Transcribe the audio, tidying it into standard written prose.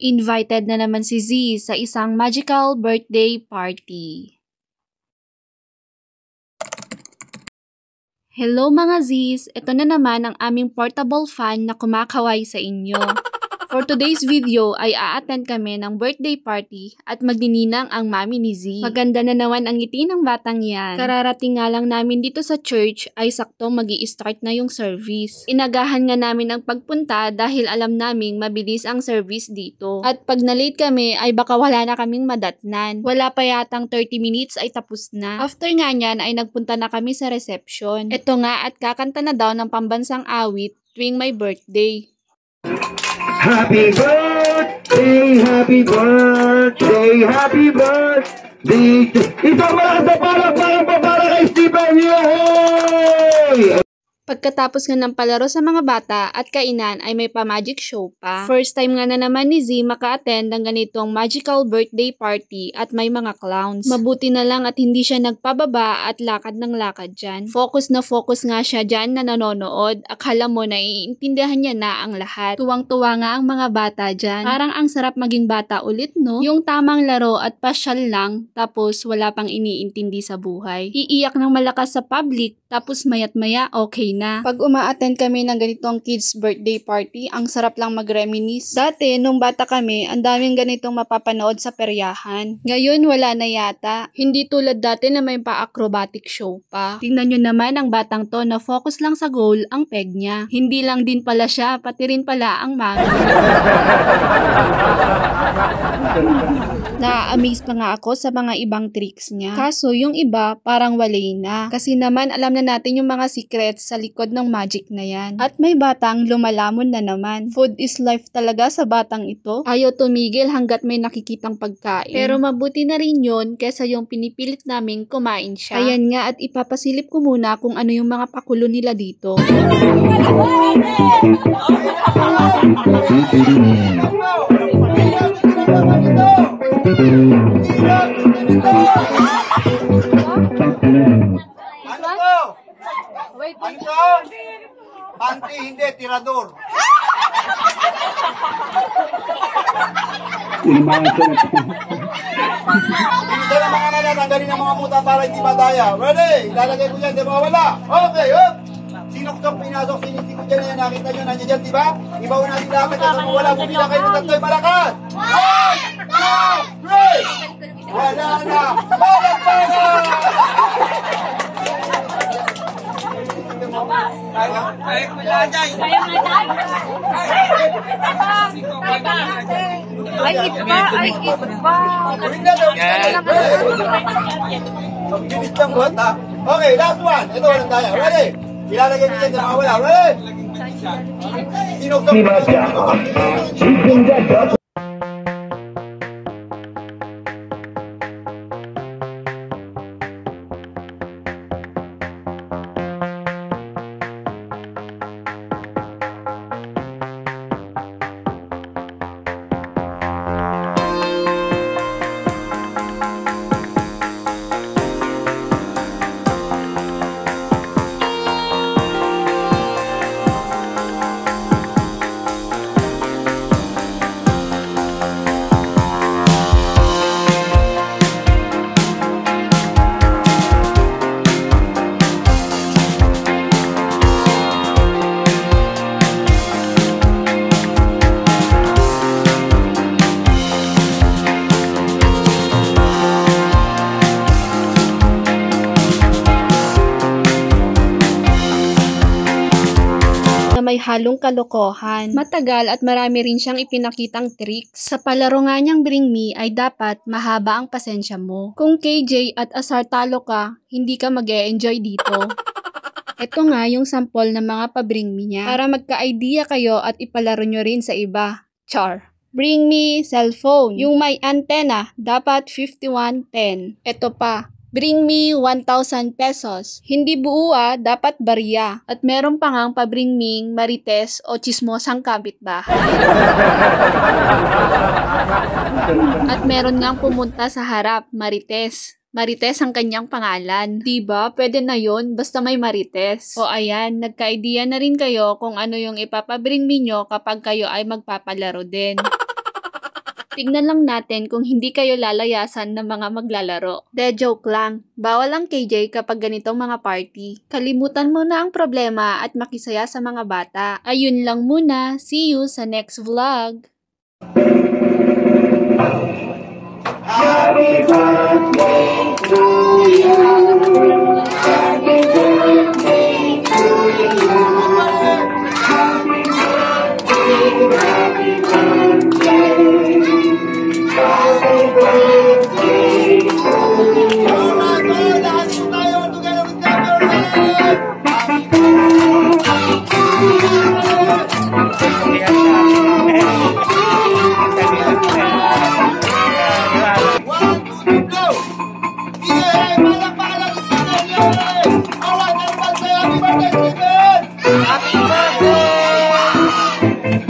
Invited na naman si Z sa isang magical birthday party. Hello mga Z's! Ito na naman ang aming portable fan na kumakaway sa inyo. For today's video ay a-attend kami ng birthday party at magnininang ang mami ni Z. Maganda na naman ang ngiti ng batang yan. Kararating nga lang namin dito sa church ay saktong magi-start na yung service. Inagahan nga namin ang pagpunta dahil alam naming mabilis ang service dito. At pag na-late kami ay baka wala na kaming madatnan. Wala pa yatang 30 minutes ay tapos na. After nga niyan ay nagpunta na kami sa reception. Ito nga at kakanta na daw ng pambansang awit tuwing my birthday. Happy birthday, happy birthday, happy birthday. Ito malakas na para kay Stephen. Yay! Pagkatapos nga ng palaro sa mga bata at kainan ay may pa-magic show pa. First time nga na naman ni Z maka-attend ng ganitong magical birthday party at may mga clowns. Mabuti na lang at hindi siya nagpababa at lakad ng lakad dyan. Focus na focus nga siya dyan na nanonood. Akala mo na iintindihan niya na ang lahat. Tuwang-tuwa nga ang mga bata dyan. Parang ang sarap maging bata ulit, no? Yung tamang laro at pasyal lang tapos wala pang iniintindi sa buhay. Iiyak ng malakas sa public tapos mayat maya okay na. Pag uma-attend kami ng ganitong kids birthday party, ang sarap lang mag-reminisce. Dati, nung bata kami, ang daming ganitong mapapanood sa peryahan. Ngayon, wala na yata. Hindi tulad dati na may pa-acrobatic show pa. Tingnan nyo naman ang batang to na focus lang sa goal ang peg niya. Hindi lang din pala siya, pati rin pala ang mami. Na-amaze pa nga ako sa mga ibang tricks niya. Kaso, yung iba, parang walay na. Kasi naman, alam na natin yung mga secrets sa likod ng magic na yan. At may batang lumalamon na naman. Food is life talaga sa batang ito. Ayaw tumigil hanggat may nakikitang pagkain. Pero mabuti na rin yun kesa yung pinipilit naming kumain siya. Ayan nga at ipapasilip ko muna kung ano yung mga pakulo nila dito. Ano to? Panty, hindi, tirador. Isa na mga nanatanggalin ng mga muta para hindi madaya. Ready? Ilalagay ko yan, di ba wala? Okay, up! Sinok-sok, pinasok, sinisikot dyan na yan. Nakita nyo, nandiyan dyan, di ba? Iba ko natin dapat at kung wala, bumila kayo ng tatlo'y malakas. 1, 2, 3! Wala na! Palagpagan! Ay, iba. Bilis lang buhat, ha? Okay, last one. Ito, walang daya. Ready? Ilalagay nyo dyan na mawala. Ready? Sinok-sok. May halong kalokohan. Matagal at marami rin siyang ipinakitang tricks. Sa palaro nga niyang Bring Me ay dapat mahaba ang pasensya mo. Kung KJ at Asar talo ka, hindi ka mag-e-enjoy dito. Ito nga yung sample ng mga pa-Bring Me niya. Para magka-idea kayo at ipalaro nyo rin sa iba. Char! Bring Me cellphone. Yung may antenna, dapat 5110. Ito pa. Bring Me 1,000 pesos. Hindi buo dapat barya. At meron pa ngang pa-Bring Me marites o chismosang kapitbahay. At meron ngang pumunta sa harap, marites. Marites ang kanyang pangalan. Diba? Pwede na yon basta may marites. O ayan, nagka-idea na rin kayo kung ano yung ipapabring me nyo kapag kayo ay magpapalaro din. Tignan lang natin kung hindi kayo lalayasan ng mga maglalaro. De joke lang. Bawal ang KJ kapag ganitong mga party. Kalimutan mo na ang problema at makisaya sa mga bata. Ayun lang muna. See you sa next vlog. Happy birthday to you. Happy birthday to you. Happy birthday, happy birthday.